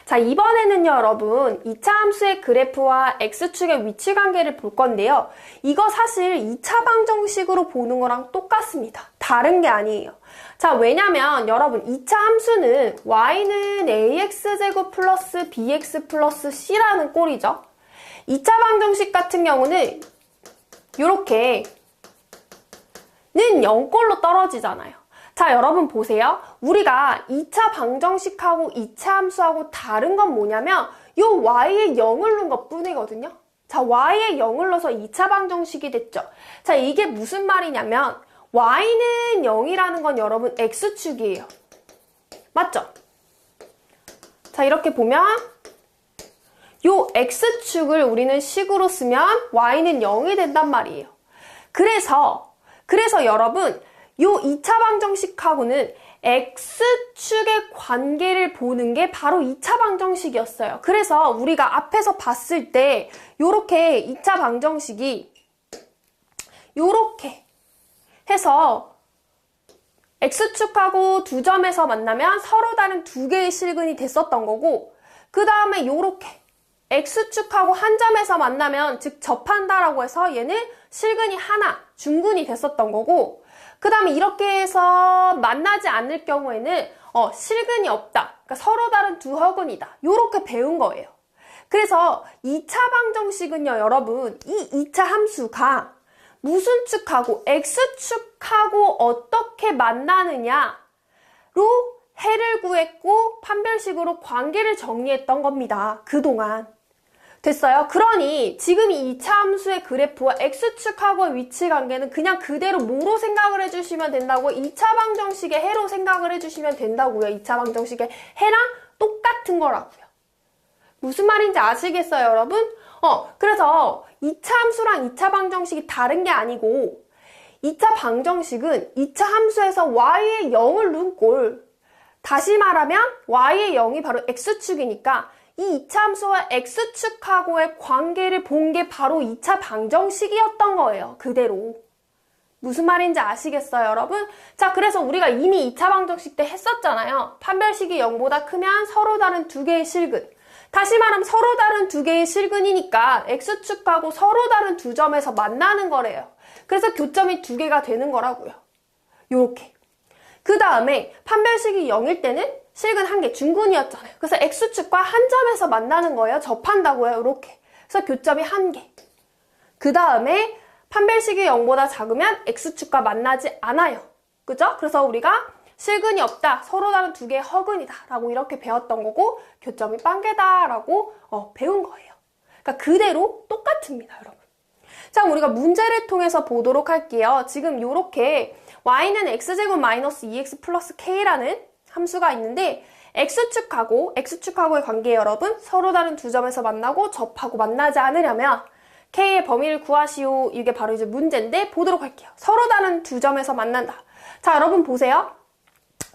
자, 이번에는요, 여러분, 2차 함수의 그래프와 x축의 위치 관계를 볼 건데요. 이거 사실 2차 방정식으로 보는 거랑 똑같습니다. 다른 게 아니에요. 자, 왜냐면 여러분, 2차 함수는 y는 ax제곱 플러스 bx 플러스 c라는 꼴이죠. 2차 방정식 같은 경우는 요렇게 는 0꼴로 떨어지잖아요. 자, 여러분 보세요. 우리가 2차 방정식하고 2차 함수하고 다른 건 뭐냐면 요 y에 0을 넣은 것 뿐이거든요. 자, y에 0을 넣어서 2차 방정식이 됐죠. 자, 이게 무슨 말이냐면 y는 0이라는 건 여러분 x축이에요. 맞죠? 자, 이렇게 보면 요 x축을 우리는 식으로 쓰면 y는 0이 된단 말이에요. 그래서 여러분 요 2차 방정식하고는 x축의 관계를 보는 게 바로 2차 방정식이었어요. 그래서 우리가 앞에서 봤을 때 요렇게 2차 방정식이 요렇게 해서 x축하고 두 점에서 만나면 서로 다른 두 개의 실근이 됐었던 거고, 그 다음에 요렇게 x축하고 한 점에서 만나면 즉 접한다라고 해서 얘는 실근이 하나, 중근이 됐었던 거고, 그 다음에 이렇게 해서 만나지 않을 경우에는 실근이 없다. 그러니까 서로 다른 두 허근이다. 요렇게 배운 거예요. 그래서 2차 방정식은요, 여러분, 이 2차 함수가 무슨 축하고 x축하고 어떻게 만나느냐로 해를 구했고 판별식으로 관계를 정리했던 겁니다. 그동안. 됐어요? 그러니 지금 이 2차 함수의 그래프와 x축하고의 위치 관계는 그냥 그대로 뭐로 생각을 해주시면 된다고요? 2차 방정식의 해로 생각을 해주시면 된다고요. 2차 방정식의 해랑 똑같은 거라고요. 무슨 말인지 아시겠어요, 여러분? 그래서 2차 함수랑 2차 방정식이 다른 게 아니고 2차 방정식은 2차 함수에서 y에 0을 넣은 꼴. 다시 말하면 y의 0이 바로 x축이니까 이 2차 함수와 x축하고의 관계를 본 게 바로 2차 방정식이었던 거예요. 그대로. 무슨 말인지 아시겠어요, 여러분? 자, 그래서 우리가 이미 2차 방정식 때 했었잖아요. 판별식이 0보다 크면 서로 다른 두 개의 실근. 다시 말하면 서로 다른 두 개의 실근이니까 x축하고 서로 다른 두 점에서 만나는 거래요. 그래서 교점이 두 개가 되는 거라고요. 요렇게. 그 다음에 판별식이 0일 때는 실근 한 개, 중근이었잖아요. 그래서 x축과 한 점에서 만나는 거예요. 접한다고요. 이렇게. 그래서 교점이 한 개. 그 다음에 판별식이 0보다 작으면 x축과 만나지 않아요. 그죠? 그래서 우리가 실근이 없다. 서로 다른 두 개의 허근이다. 라고 이렇게 배웠던 거고 교점이 빵개다. 라고 배운 거예요. 그러니까 그대로 똑같습니다, 여러분. 자, 우리가 문제를 통해서 보도록 할게요. 지금 요렇게 y는 x제곱 마이너스 2x 플러스 k라는 함수가 있는데 x축하고의 관계 여러분 서로 다른 두 점에서 만나고 접하고 만나지 않으려면 k의 범위를 구하시오. 이게 바로 이제 문제인데 보도록 할게요. 서로 다른 두 점에서 만난다. 자, 여러분 보세요.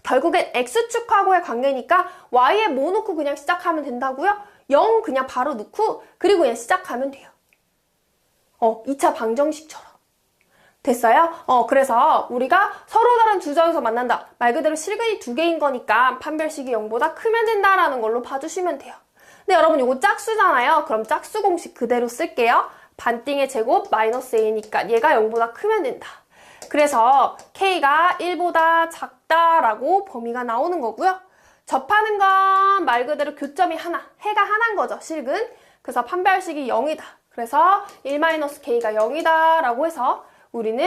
결국엔 x축하고의 관계니까 y에 뭐 놓고 그냥 시작하면 된다고요? 0 그냥 바로 넣고 그리고 그냥 시작하면 돼요. 2차 방정식처럼. 됐어요? 그래서 우리가 서로 다른 두 점에서 만난다. 말 그대로 실근이 두 개인 거니까 판별식이 0보다 크면 된다라는 걸로 봐주시면 돼요. 근데 여러분 이거 짝수잖아요. 그럼 짝수 공식 그대로 쓸게요. 반띵의 제곱 마이너스 a니까 얘가 0보다 크면 된다. 그래서 k가 1보다 작다라고 범위가 나오는 거고요. 접하는 건 말 그대로 교점이 하나, 해가 하나인 거죠. 실근. 그래서 판별식이 0이다. 그래서 1-k가 0이다 라고 해서 우리는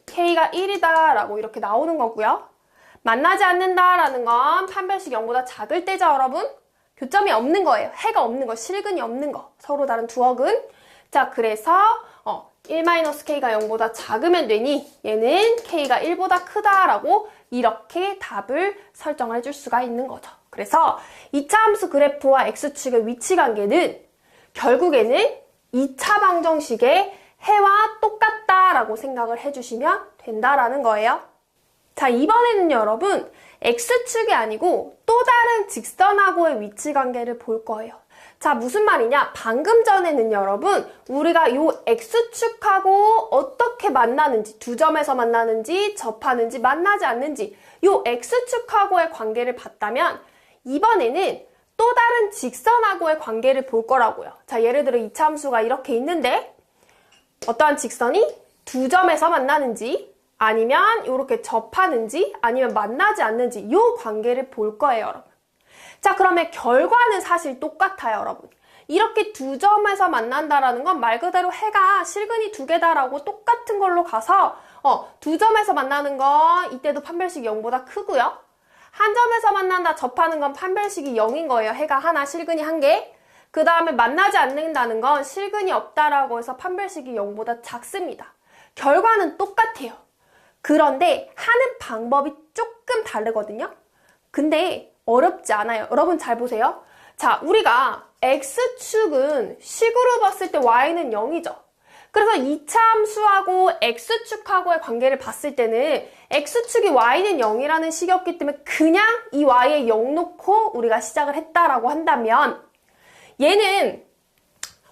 k가 1이다 라고 이렇게 나오는 거고요. 만나지 않는다라는 건 판별식 0보다 작을 때죠, 여러분. 교점이 없는 거예요. 해가 없는 거, 실근이 없는 거. 서로 다른 두 허근. 자, 그래서 1-k가 0보다 작으면 되니 얘는 k가 1보다 크다라고 이렇게 답을 설정을 해줄 수가 있는 거죠. 그래서 2차 함수 그래프와 x축의 위치 관계는 결국에는 2차 방정식의 해와 똑같다라고 생각을 해주시면 된다라는 거예요. 자, 이번에는 여러분 x축이 아니고 또 다른 직선하고의 위치 관계를 볼 거예요. 자, 무슨 말이냐? 방금 전에는 여러분 우리가 요 x축하고 어떻게 만나는지, 두 점에서 만나는지, 접하는지, 만나지 않는지 요 x축하고의 관계를 봤다면 이번에는 또 다른 직선하고의 관계를 볼 거라고요. 자, 예를 들어 이차함수가 이렇게 있는데 어떠한 직선이 두 점에서 만나는지 아니면 이렇게 접하는지 아니면 만나지 않는지 이 관계를 볼 거예요, 여러분. 자, 그러면 결과는 사실 똑같아요, 여러분. 이렇게 두 점에서 만난다라는 건 말 그대로 해가 실근이 두 개다라고 똑같은 걸로 가서 두 점에서 만나는 건 이때도 판별식이 0보다 크고요. 한 점에서 만난다 접하는 건 판별식이 0인 거예요. 해가 하나, 실근이 한 개. 그 다음에 만나지 않는다는 건 실근이 없다라고 해서 판별식이 0보다 작습니다. 결과는 똑같아요. 그런데 하는 방법이 조금 다르거든요. 근데 어렵지 않아요. 여러분 잘 보세요. 자, 우리가 X축은 식으로 봤을 때 Y는 0이죠. 그래서 2차 함수하고 X축하고의 관계를 봤을 때는 X축이 Y는 0이라는 식이었기 때문에 그냥 이 Y에 0 놓고 우리가 시작을 했다라고 한다면 얘는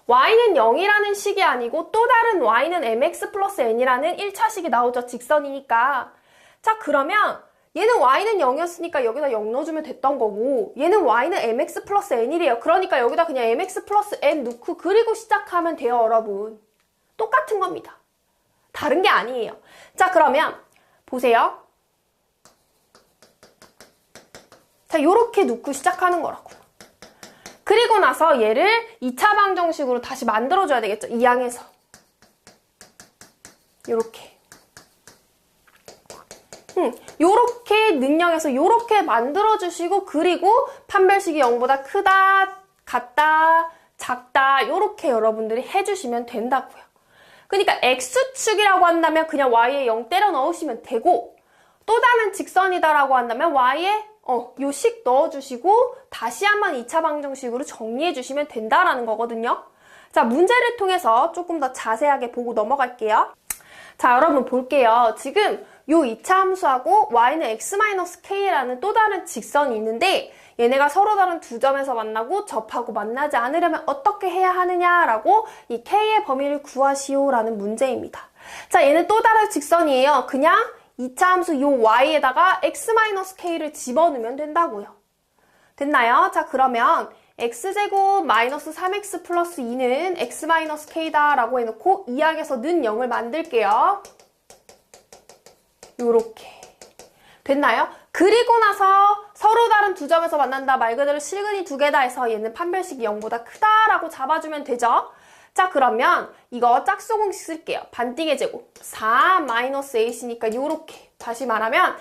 Y는 0이라는 식이 아니고 또 다른 Y는 mx 플러스 n이라는 1차식이 나오죠. 직선이니까. 자, 그러면 얘는 Y는 0이었으니까 여기다 0 넣어주면 됐던 거고 얘는 Y는 mx 플러스 n이래요. 그러니까 여기다 그냥 mx 플러스 n 넣고 그리고 시작하면 돼요, 여러분. 똑같은 겁니다. 다른 게 아니에요. 자, 그러면 보세요. 자, 요렇게 놓고 시작하는 거라고요. 그리고 나서 얘를 2차 방정식으로 다시 만들어줘야 되겠죠. 2항에서. 요렇게. 요렇게 능력에서 요렇게 만들어주시고 그리고 판별식이 0보다 크다, 같다, 작다 요렇게 여러분들이 해주시면 된다고요. 그러니까 X축이라고 한다면 그냥 Y에 0 때려 넣으시면 되고 또 다른 직선이다라고 한다면 Y에 요 식 넣어주시고 다시 한번 2차 방정식으로 정리해주시면 된다라는 거거든요. 자, 문제를 통해서 조금 더 자세하게 보고 넘어갈게요. 자, 여러분 볼게요. 지금 요 2차 함수하고 Y는 x-k라는 또 다른 직선이 있는데 얘네가 서로 다른 두 점에서 만나고 접하고 만나지 않으려면 어떻게 해야 하느냐라고 이 k의 범위를 구하시오라는 문제입니다. 자, 얘는 또 다른 직선이에요. 그냥 2차 함수 요 y에다가 x-k를 집어넣으면 된다고요. 됐나요? 자, 그러면 x제곱 마이너스 3x 플러스 2는 x-k다 라고 해놓고 2항에서 는 0을 만들게요. 요렇게. 됐나요? 그리고 나서 서로 다른 두 점에서 만난다 말 그대로 실근이 두 개다 해서 얘는 판별식이 0보다 크다라고 잡아주면 되죠. 자, 그러면 이거 짝수 공식 쓸게요. 반띵의 제곱 4 마이너스 ac니까 요렇게. 다시 말하면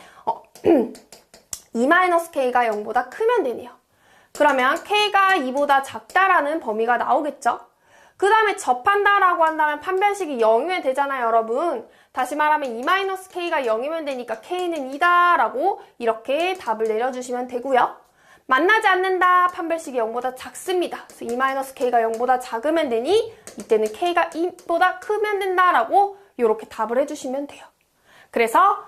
2 마이너스 k가 0보다 크면 되네요. 그러면 k가 2보다 작다라는 범위가 나오겠죠. 그 다음에 접한다라고 한다면 판별식이 0이면 되잖아요, 여러분. 다시 말하면 2-k가 0이면 되니까 k는 2다 라고 이렇게 답을 내려주시면 되고요. 만나지 않는다, 판별식이 0보다 작습니다. 그래서 2-k가 0보다 작으면 되니 이때는 k가 2보다 크면 된다라고 이렇게 답을 해주시면 돼요. 그래서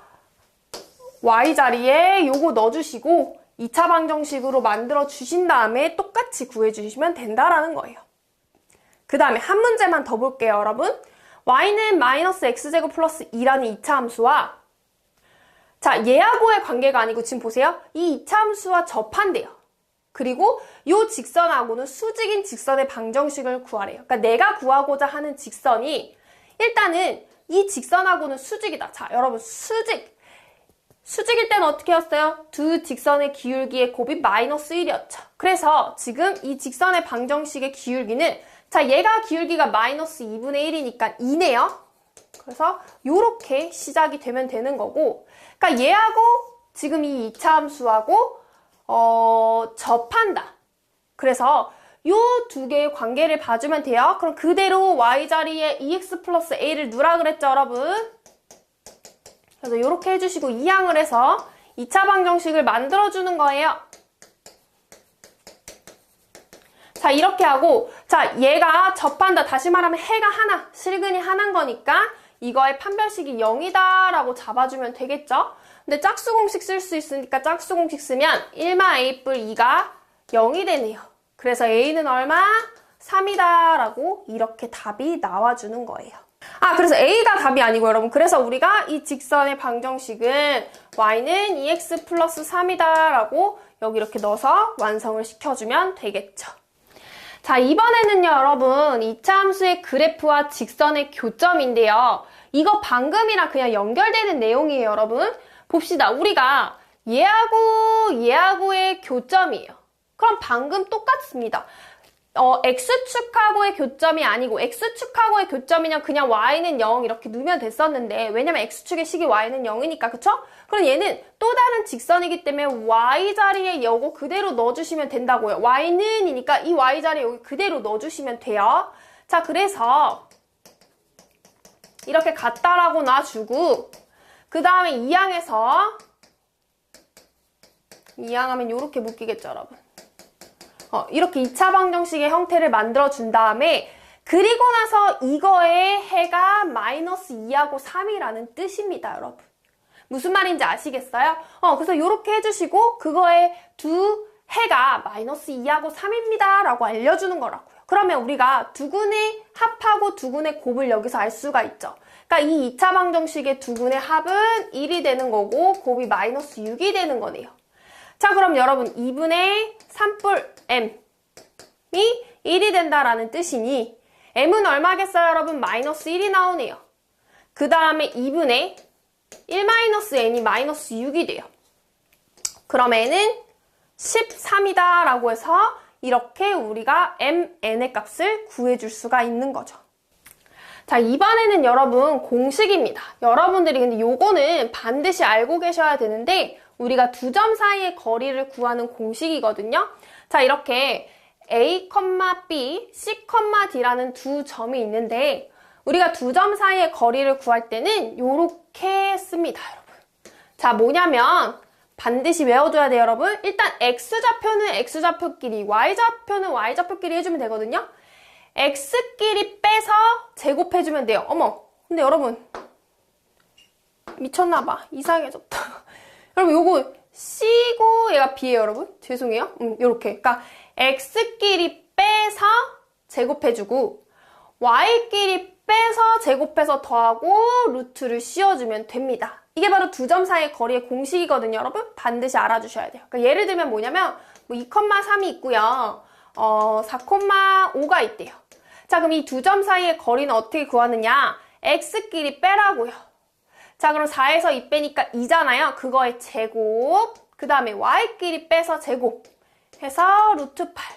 y 자리에 요거 넣어주시고 2차 방정식으로 만들어 주신 다음에 똑같이 구해주시면 된다라는 거예요. 그 다음에 한 문제만 더 볼게요, 여러분. y는 마이너스 x제곱 플러스 2라는 2차 함수와 자, 얘하고의 관계가 아니고 지금 보세요. 이 2차 함수와 접한대요. 그리고 이 직선하고는 수직인 직선의 방정식을 구하래요. 그러니까 내가 구하고자 하는 직선이 일단은 이 직선하고는 수직이다. 자, 여러분 수직일 때는 어떻게 했어요? 두 직선의 기울기의 곱이 마이너스 1이었죠. 그래서 지금 이 직선의 방정식의 기울기는 자, 얘가 기울기가 마이너스 2분의 1이니까 2네요. 그래서 요렇게 시작이 되면 되는 거고 그러니까 얘하고 지금 이 2차 함수하고 접한다. 그래서 요 두 개의 관계를 봐주면 돼요. 그럼 그대로 y 자리에 2x 플러스 a를 누라 그랬죠, 여러분? 그래서 요렇게 해주시고 2항을 해서 2차 방정식을 만들어주는 거예요. 자, 이렇게 하고 자, 얘가 접한다. 다시 말하면 해가 하나, 실근이 하나인 거니까 이거의 판별식이 0이다 라고 잡아주면 되겠죠? 근데 짝수 공식 쓸 수 있으니까 짝수 공식 쓰면 1-a 뿔 2가 0이 되네요. 그래서 a는 얼마? 3이다 라고 이렇게 답이 나와주는 거예요. 아, 그래서 a가 답이 아니고 여러분 그래서 우리가 이 직선의 방정식은 y는 2x 플러스 3이다 라고 여기 이렇게 넣어서 완성을 시켜주면 되겠죠. 자, 이번에는요, 여러분, 2차 함수의 그래프와 직선의 교점인데요. 이거 방금이랑 그냥 연결되는 내용이에요, 여러분. 봅시다. 우리가 얘하고의 교점이에요. 그럼 방금 똑같습니다. X축하고의 교점이 아니고 X축하고의 교점이면 그냥 Y는 0 이렇게 넣으면 됐었는데 왜냐면 X축의 식이 Y는 0이니까 그쵸? 그럼 얘는 또 다른 직선이기 때문에 Y 자리에 요거 그대로 넣어주시면 된다고요. Y는 이니까 이 Y 자리에 여기 그대로 넣어주시면 돼요. 자, 그래서 이렇게 같다라고 놔주고 그 다음에 이항에서 이항하면 이렇게 묶이겠죠, 여러분. 이렇게 2차 방정식의 형태를 만들어준 다음에 그리고 나서 이거의 해가 마이너스 2하고 3이라는 뜻입니다, 여러분. 무슨 말인지 아시겠어요? 그래서 이렇게 해주시고 그거의 두 해가 마이너스 2하고 3입니다 라고 알려주는 거라고요. 그러면 우리가 두근의 합하고 두근의 곱을 여기서 알 수가 있죠. 그러니까 이 2차 방정식의 두근의 합은 1이 되는 거고 곱이 마이너스 6이 되는 거네요. 자, 그럼 여러분 2분의 3뿔 m이 1이 된다라는 뜻이니 m은 얼마겠어요, 여러분? 마이너스 1이 나오네요. 그 다음에 2분의 1-n이 마이너스 6이 돼요. 그럼 n은 13이다 라고 해서 이렇게 우리가 mn의 값을 구해줄 수가 있는 거죠. 자, 이번에는 여러분 공식입니다. 여러분들이 근데 요거는 반드시 알고 계셔야 되는데 우리가 두 점 사이의 거리를 구하는 공식이거든요. 자, 이렇게 A, B, C, D라는 두 점이 있는데 우리가 두 점 사이의 거리를 구할 때는 요렇게 씁니다, 여러분. 자, 뭐냐면 반드시 외워줘야 돼요, 여러분. 일단 X좌표는 X좌표끼리, Y좌표는 Y좌표끼리 해주면 되거든요. X끼리 빼서 제곱해주면 돼요. 어머, 근데 여러분 미쳤나봐. 이상해졌다. 여러분 요거 C고 얘가 B예요, 여러분. 죄송해요. 요렇게. 그러니까 X끼리 빼서 제곱해주고 Y끼리 빼서 제곱해서 더하고 루트를 씌워주면 됩니다. 이게 바로 두 점 사이의 거리의 공식이거든요, 여러분. 반드시 알아주셔야 돼요. 그러니까 예를 들면 뭐냐면 뭐 2,3이 있고요. 4,5가 있대요. 자, 그럼 이 두 점 사이의 거리는 어떻게 구하느냐? X끼리 빼라고요. 자, 그럼 4에서 2 빼니까 2잖아요. 그거의 제곱, 그 다음에 Y끼리 빼서 제곱 해서 루트 8.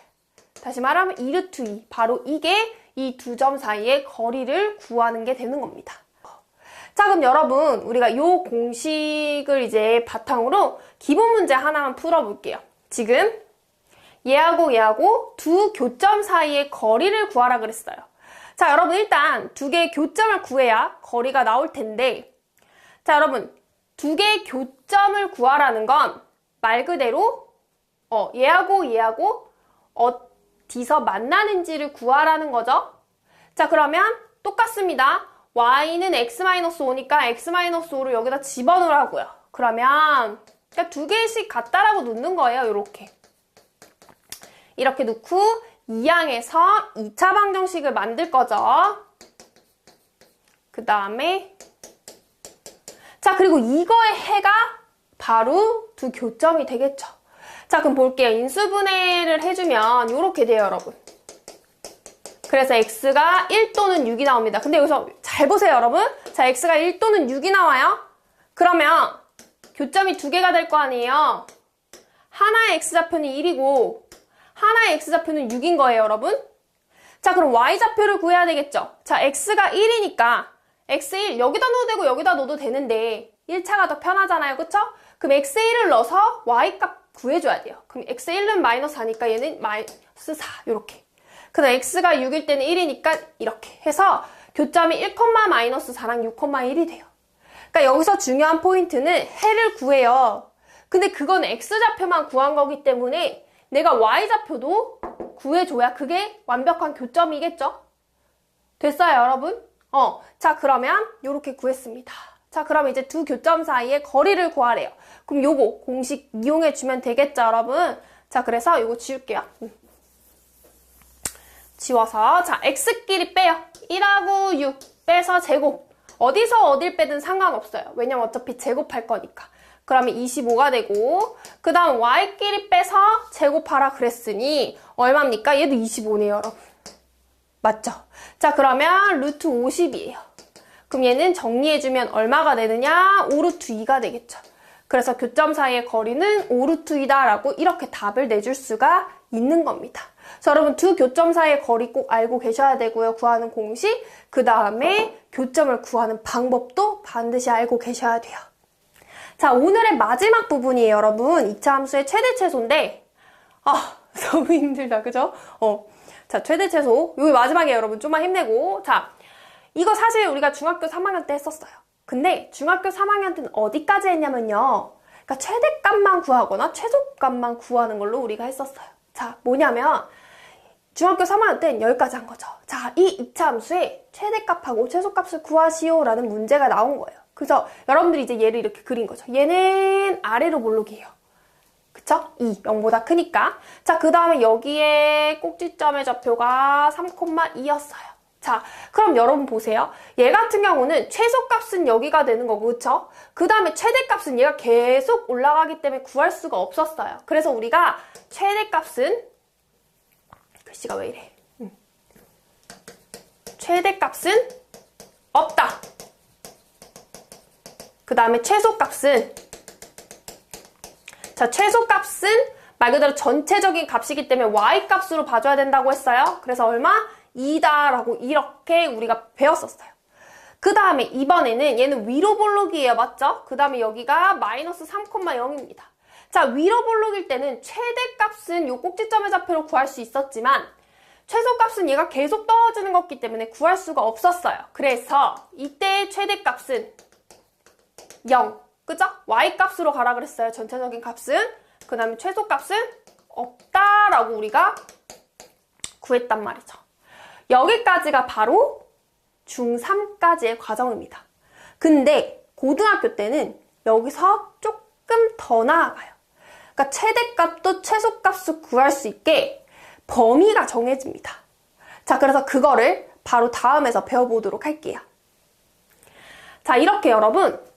다시 말하면 2 루트 2. 바로 이게 이 두 점 사이의 거리를 구하는 게 되는 겁니다. 자, 그럼 여러분 우리가 요 공식을 이제 바탕으로 기본 문제 하나만 풀어볼게요. 지금 얘하고 두 교점 사이의 거리를 구하라 그랬어요. 자, 여러분 일단 두 개의 교점을 구해야 거리가 나올 텐데 자, 여러분 두 개의 교점을 구하라는 건 말 그대로 얘하고 어디서 만나는지를 구하라는 거죠. 자, 그러면 똑같습니다. y는 x-5니까 x-5를 여기다 집어넣으라고요. 그러면 그러니까 두 개씩 같다라고 놓는 거예요. 이렇게 놓고 이항에서 2차 방정식을 만들 거죠. 그 다음에 자, 그리고 이거의 해가 바로 두 교점이 되겠죠. 자, 그럼 볼게요. 인수분해를 해주면 이렇게 돼요, 여러분. 그래서 x가 1 또는 6이 나옵니다. 근데 여기서 잘 보세요, 여러분. 자, x가 1 또는 6이 나와요. 그러면 교점이 두 개가 될 거 아니에요. 하나의 x좌표는 1이고 하나의 x좌표는 6인 거예요, 여러분. 자, 그럼 y좌표를 구해야 되겠죠. 자, x가 1이니까 x1 여기다 넣어도 되고 여기다 넣어도 되는데 1차가 더 편하잖아요, 그쵸? 그럼 x1을 넣어서 y값 구해줘야 돼요. 그럼 x1은 마이너스 4니까 얘는 마이너스 4 이렇게. 그 다음 x가 6일 때는 1이니까 이렇게 해서 교점이 1,-4랑 6,1이 돼요. 그러니까 여기서 중요한 포인트는 해를 구해요. 근데 그건 x좌표만 구한 거기 때문에 내가 y좌표도 구해줘야 그게 완벽한 교점이겠죠? 됐어요, 여러분? 자, 그러면 요렇게 구했습니다. 자, 그럼 이제 두 교점 사이의 거리를 구하래요. 그럼 요거 공식 이용해주면 되겠죠, 여러분? 자, 그래서 요거 지울게요. 지워서 자, x끼리 빼요. 1하고 6 빼서 제곱. 어디서 어딜 빼든 상관없어요. 왜냐면 어차피 제곱할 거니까. 그러면 25가 되고 그 다음 y끼리 빼서 제곱하라 그랬으니 얼마입니까? 얘도 25네요, 여러분. 맞죠? 자, 그러면 루트 50이에요. 그럼 얘는 정리해주면 얼마가 되느냐? 5루트 2가 되겠죠. 그래서 교점 사이의 거리는 5루트 2다 라고 이렇게 답을 내줄 수가 있는 겁니다. 자, 여러분 두 교점 사이의 거리 꼭 알고 계셔야 되고요. 구하는 공식, 그 다음에 교점을 구하는 방법도 반드시 알고 계셔야 돼요. 자, 오늘의 마지막 부분이에요, 여러분. 2차 함수의 최대 최소인데 너무 힘들다, 그죠? 자, 최대 최소. 여기 마지막이에요, 여러분. 좀만 힘내고. 자, 이거 사실 우리가 중학교 3학년 때 했었어요. 근데 중학교 3학년 때는 어디까지 했냐면요. 그러니까 최대값만 구하거나 최소값만 구하는 걸로 우리가 했었어요. 자, 뭐냐면 중학교 3학년 때는 여기까지 한 거죠. 자, 이 2차 함수의 최대값하고 최소값을 구하시오라는 문제가 나온 거예요. 그래서 여러분들이 이제 얘를 이렇게 그린 거죠. 얘는 아래로 볼록이에요. 그쵸? 2, 0보다 크니까. 자, 그 다음에 여기에 꼭지점의 좌표가 3,2였어요. 자, 그럼 여러분 보세요. 얘 같은 경우는 최소값은 여기가 되는 거고, 그쵸? 그 다음에 최대값은 얘가 계속 올라가기 때문에 구할 수가 없었어요. 그래서 우리가 최대값은, 글씨가 왜 이래? 최대값은 없다. 그 다음에 최소값은, 자, 최소값은 말 그대로 전체적인 값이기 때문에 y값으로 봐줘야 된다고 했어요. 그래서 얼마? 2다라고 이렇게 우리가 배웠었어요. 그 다음에 이번에는 얘는 위로 볼록이에요. 맞죠? 그 다음에 여기가 마이너스 3,0입니다. 자, 위로 볼록일 때는 최대값은 요 꼭지점의 좌표로 구할 수 있었지만 최소값은 얘가 계속 떨어지는 거기 때문에 구할 수가 없었어요. 그래서 이때의 최대값은 0. 그죠? y값으로 가라 그랬어요. 전체적인 값은. 그 다음에 최소값은 없다라고 우리가 구했단 말이죠. 여기까지가 바로 중3까지의 과정입니다. 근데 고등학교 때는 여기서 조금 더 나아가요. 그러니까 최대값도 최소값도 구할 수 있게 범위가 정해집니다. 자, 그래서 그거를 바로 다음에서 배워보도록 할게요. 자, 이렇게 여러분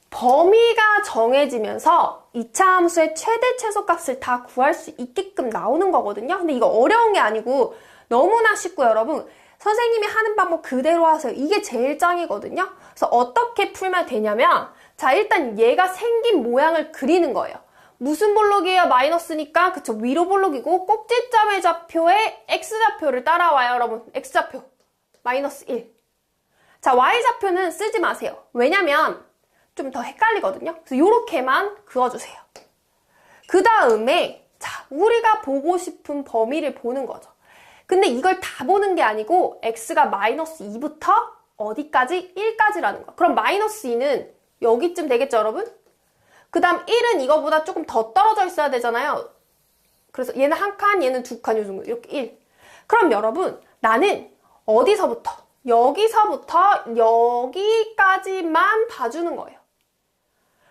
범위가 정해지면서 2차 함수의 최대 최소값을 다 구할 수 있게끔 나오는 거거든요. 근데 이거 어려운 게 아니고 너무나 쉽고 여러분 선생님이 하는 방법 그대로 하세요. 이게 제일 짱이거든요. 그래서 어떻게 풀면 되냐면 자, 일단 얘가 생긴 모양을 그리는 거예요. 무슨 볼록이에요? 마이너스니까 그쵸, 위로 볼록이고 꼭지점의 좌표에 x좌표를 따라와요. 여러분 x좌표 마이너스 1. 자, y좌표는 쓰지 마세요. 왜냐면 좀 더 헷갈리거든요. 그래서 요렇게만 그어주세요. 그 다음에 자, 우리가 보고 싶은 범위를 보는 거죠. 근데 이걸 다 보는 게 아니고 x가 마이너스 2부터 어디까지? 1까지라는 거. 그럼 마이너스 2는 여기쯤 되겠죠, 여러분? 그 다음 1은 이거보다 조금 더 떨어져 있어야 되잖아요. 그래서 얘는 한 칸, 얘는 두 칸, 요 정도. 이렇게 1. 그럼 여러분, 나는 어디서부터? 여기서부터 여기까지만 봐주는 거예요.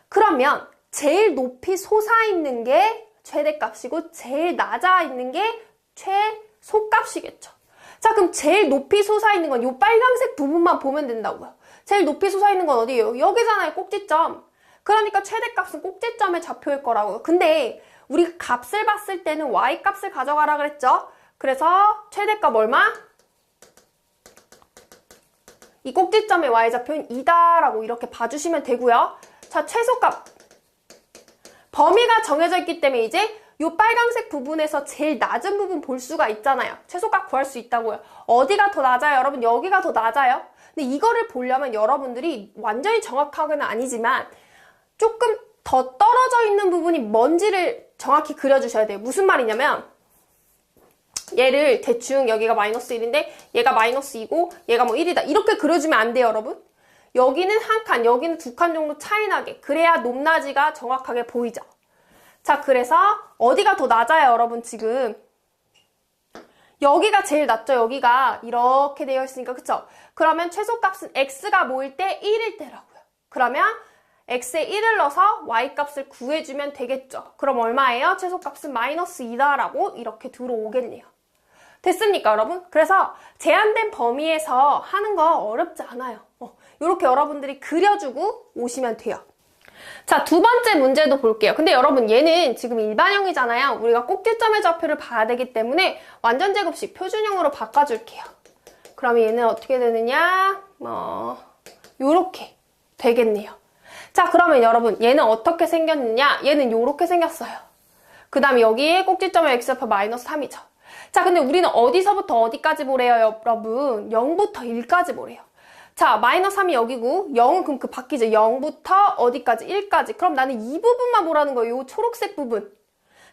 그러면 제일 높이 솟아있는 게 최대값이고 제일 낮아있는 게 최소값이겠죠. 자, 그럼 제일 높이 솟아있는 건 이 빨간색 부분만 보면 된다고요. 제일 높이 솟아있는 건 어디예요? 여기잖아요, 꼭지점. 그러니까 최대값은 꼭지점의 좌표일 거라고요. 근데 우리가 값을 봤을 때는 y값을 가져가라 그랬죠? 그래서 최대값 얼마? 이 꼭지점의 y좌표는 2다라고 이렇게 봐주시면 되고요. 자, 최소값. 범위가 정해져 있기 때문에 이제 이 빨간색 부분에서 제일 낮은 부분 볼 수가 있잖아요. 최소값 구할 수 있다고요. 어디가 더 낮아요? 여러분, 여기가 더 낮아요. 근데 이거를 보려면 여러분들이 완전히 정확하게는 아니지만 조금 더 떨어져 있는 부분이 뭔지를 정확히 그려주셔야 돼요. 무슨 말이냐면 얘를 대충 여기가 마이너스 1인데 얘가 마이너스 2고 얘가 뭐 1이다. 이렇게 그려주면 안 돼요, 여러분. 여기는 한 칸, 여기는 두 칸 정도 차이 나게. 그래야 높낮이가 정확하게 보이죠. 자, 그래서 어디가 더 낮아요, 여러분, 지금? 여기가 제일 낮죠, 여기가. 이렇게 되어 있으니까, 그쵸? 그러면 최소값은 x가 뭐일 때? 1일 때라고요. 그러면 x에 1을 넣어서 y값을 구해주면 되겠죠. 그럼 얼마예요? 최소값은 마이너스 2다라고 이렇게 들어오겠네요. 됐습니까, 여러분? 그래서 제한된 범위에서 하는 거 어렵지 않아요. 이렇게 여러분들이 그려주고 오시면 돼요. 자, 두 번째 문제도 볼게요. 근데 여러분 얘는 지금 일반형이잖아요. 우리가 꼭지점의 좌표를 봐야 되기 때문에 완전 제곱식 표준형으로 바꿔줄게요. 그럼 얘는 어떻게 되느냐? 요렇게 되겠네요. 자, 그러면 여러분 얘는 어떻게 생겼느냐? 얘는 요렇게 생겼어요. 그 다음에 여기에 꼭지점의 x좌표 마이너스 3이죠. 자, 근데 우리는 어디서부터 어디까지 보래요, 여러분? 0부터 1까지 보래요. 자, 마이너스 3이 여기고 0은 그럼 그 바뀌죠. 0부터 어디까지? 1까지. 그럼 나는 이 부분만 보라는 거예요. 요 초록색 부분.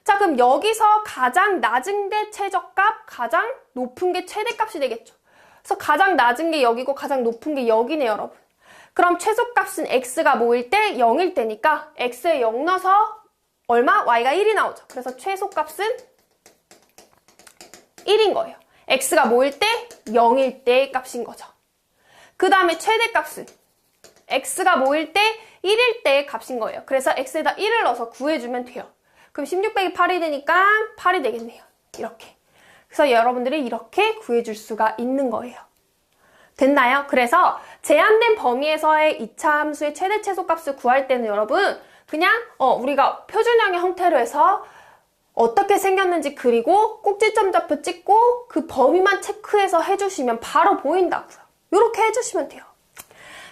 자, 그럼 여기서 가장 낮은 게 최저값, 가장 높은 게 최대값이 되겠죠. 그래서 가장 낮은 게 여기고 가장 높은 게 여기네요, 여러분. 그럼 최소값은 x가 뭐일 때? 0일 때니까 x에 0 넣어서 얼마? y가 1이 나오죠. 그래서 최소값은 1인 거예요. x가 뭐일 때? 0일 때 값인 거죠. 그 다음에 최대값은 x가 뭐일 때? 1일 때 값인 거예요. 그래서 x에다 1을 넣어서 구해주면 돼요. 그럼 16 빼기 8이 되니까 8이 되겠네요. 이렇게. 그래서 여러분들이 이렇게 구해줄 수가 있는 거예요. 됐나요? 그래서 제한된 범위에서의 2차 함수의 최대 최소값을 구할 때는 여러분 그냥 우리가 표준형의 형태로 해서 어떻게 생겼는지 그리고 꼭지점 좌표 찍고 그 범위만 체크해서 해주시면 바로 보인다고요. 이렇게 해주시면 돼요.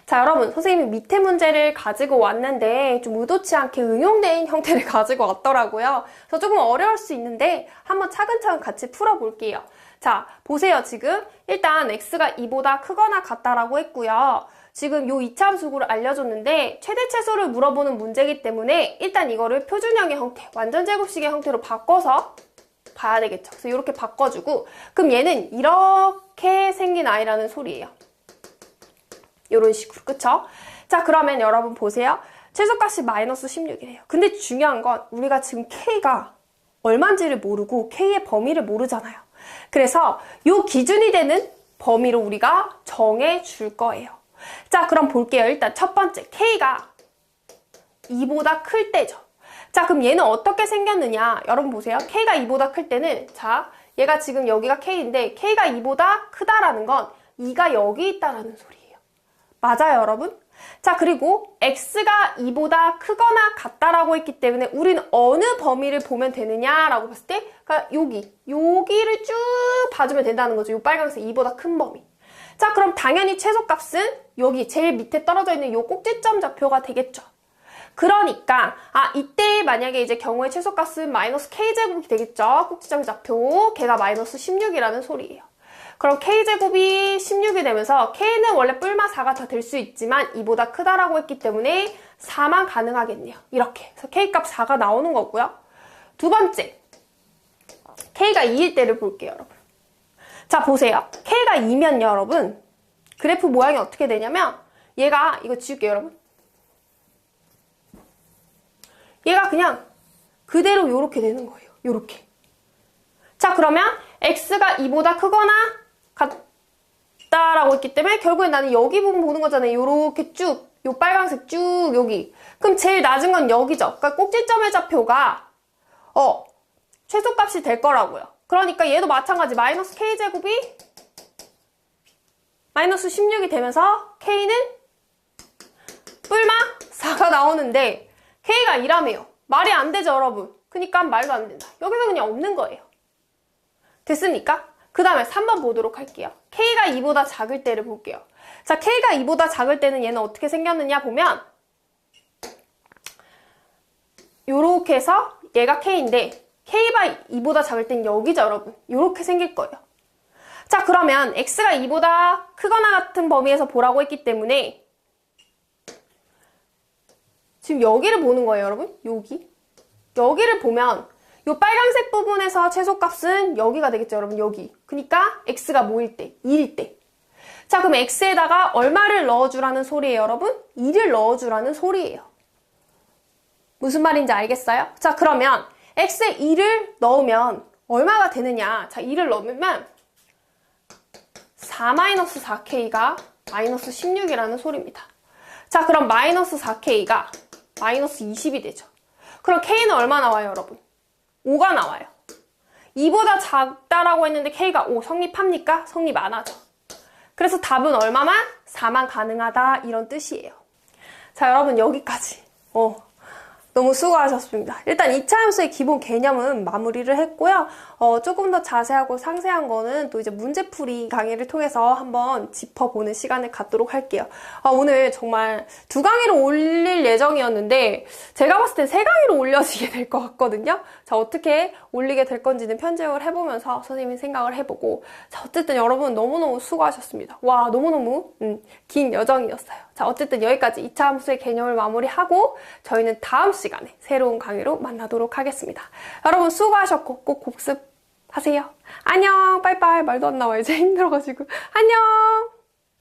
자, 여러분 선생님이 밑에 문제를 가지고 왔는데 좀 의도치 않게 응용된 형태를 가지고 왔더라고요. 그래서 조금 어려울 수 있는데 한번 차근차근 같이 풀어볼게요. 자, 보세요. 지금 일단 x가 2보다 크거나 같다라고 했고요. 지금 요 2차 함수를 알려줬는데 최대 최소를 물어보는 문제이기 때문에 일단 이거를 표준형의 형태, 완전 제곱식의 형태로 바꿔서 봐야 되겠죠. 그래서 이렇게 바꿔주고 그럼 얘는 이렇게 생긴 아이라는 소리예요. 이런 식으로, 그쵸? 자, 그러면 여러분 보세요. 최소값이 마이너스 16이래요. 근데 중요한 건 우리가 지금 k가 얼마인지를 모르고 k의 범위를 모르잖아요. 그래서 요 기준이 되는 범위로 우리가 정해 줄 거예요. 자, 그럼 볼게요. 일단 첫 번째, k가 2보다 클 때죠. 자, 그럼 얘는 어떻게 생겼느냐? 여러분 보세요. k가 2보다 클 때는 자, 얘가 지금 여기가 k인데 k가 2보다 크다라는 건 2가 여기 있다라는 소리예요. 맞아요, 여러분? 자, 그리고 x가 2보다 크거나 같다라고 했기 때문에 우리는 어느 범위를 보면 되느냐라고 봤을 때 그러니까 여기를 쭉 봐주면 된다는 거죠. 요 빨간색 2보다 큰 범위. 자, 그럼 당연히 최소값은 여기 제일 밑에 떨어져 있는 요 꼭지점 좌표가 되겠죠. 그러니까 이때 만약에 이제 경우의 최소값은 마이너스 k제곱이 되겠죠. 꼭지점 좌표. 걔가 마이너스 16이라는 소리예요. 그럼 k제곱이 16이 되면서 k는 원래 뿔마 4가 다 될 수 있지만 2보다 크다라고 했기 때문에 4만 가능하겠네요. 이렇게. 그래서 k값 4가 나오는 거고요. 두 번째, k가 2일 때를 볼게요, 여러분. 자, 보세요. k가 2면요, 여러분. 그래프 모양이 어떻게 되냐면 얘가, 이거 지울게요, 여러분. 얘가 그냥 그대로 요렇게 되는 거예요. 요렇게. 자, 그러면 x가 2보다 크거나 같다라고 했기 때문에 결국엔 나는 여기 부분 보는 거잖아요. 요렇게 쭉, 요 빨간색 쭉 여기. 그럼 제일 낮은 건 여기죠. 그러니까 꼭지점의 좌표가 최소값이 될 거라고요. 그러니까 얘도 마찬가지. 마이너스 k제곱이 마이너스 16이 되면서 k는 뿔마 4가 나오는데 k가 2라며요. 말이 안 되죠, 여러분. 그러니까 말도 안 된다. 여기서 그냥 없는 거예요. 됐습니까? 그 다음에 3번 보도록 할게요. k가 2보다 작을 때를 볼게요. 자, k가 2보다 작을 때는 얘는 어떻게 생겼느냐 보면 요렇게 해서 얘가 k인데 k가 2보다 작을 땐 여기죠, 여러분. 요렇게 생길 거예요. 자, 그러면 x가 2보다 크거나 같은 범위에서 보라고 했기 때문에 지금 여기를 보는 거예요, 여러분. 여기를 보면 요 빨간색 부분에서 최소값은 여기가 되겠죠, 여러분. 여기. 그러니까 x가 뭐일 때? 2일 때. 자, 그럼 x에다가 얼마를 넣어주라는 소리예요, 여러분? 2를 넣어주라는 소리예요. 무슨 말인지 알겠어요? 자, 그러면 x에 2를 넣으면 얼마가 되느냐? 자, 2를 넣으면 4-4k가 마이너스 16이라는 소리입니다. 자, 그럼 마이너스 4k가 마이너스 20이 되죠. 그럼 k는 얼마 나와요, 여러분? 5가 나와요. 2보다 작다라고 했는데 k가 5 성립합니까? 성립 안 하죠. 그래서 답은 얼마만? 4만 가능하다 이런 뜻이에요. 자, 여러분 여기까지 너무 수고하셨습니다. 일단 2차 함수의 기본 개념은 마무리를 했고요. 조금 더 자세하고 상세한 거는 또 이제 문제풀이 강의를 통해서 한번 짚어보는 시간을 갖도록 할게요. 오늘 정말 2강의로 올릴 예정이었는데 제가 봤을 때 3강의로 올려지게 될 것 같거든요. 자, 어떻게 올리게 될 건지는 편집을 해보면서 선생님이 생각을 해보고, 자, 어쨌든 여러분 너무너무 수고하셨습니다. 와, 너무너무 긴 여정이었어요. 자, 어쨌든 여기까지 2차 함수의 개념을 마무리하고 저희는 다음 시간에 새로운 강의로 만나도록 하겠습니다. 여러분 수고하셨고 꼭 복습하세요. 안녕, 빠이빠이. 말도 안 나와 이제 힘들어가지고. 안녕.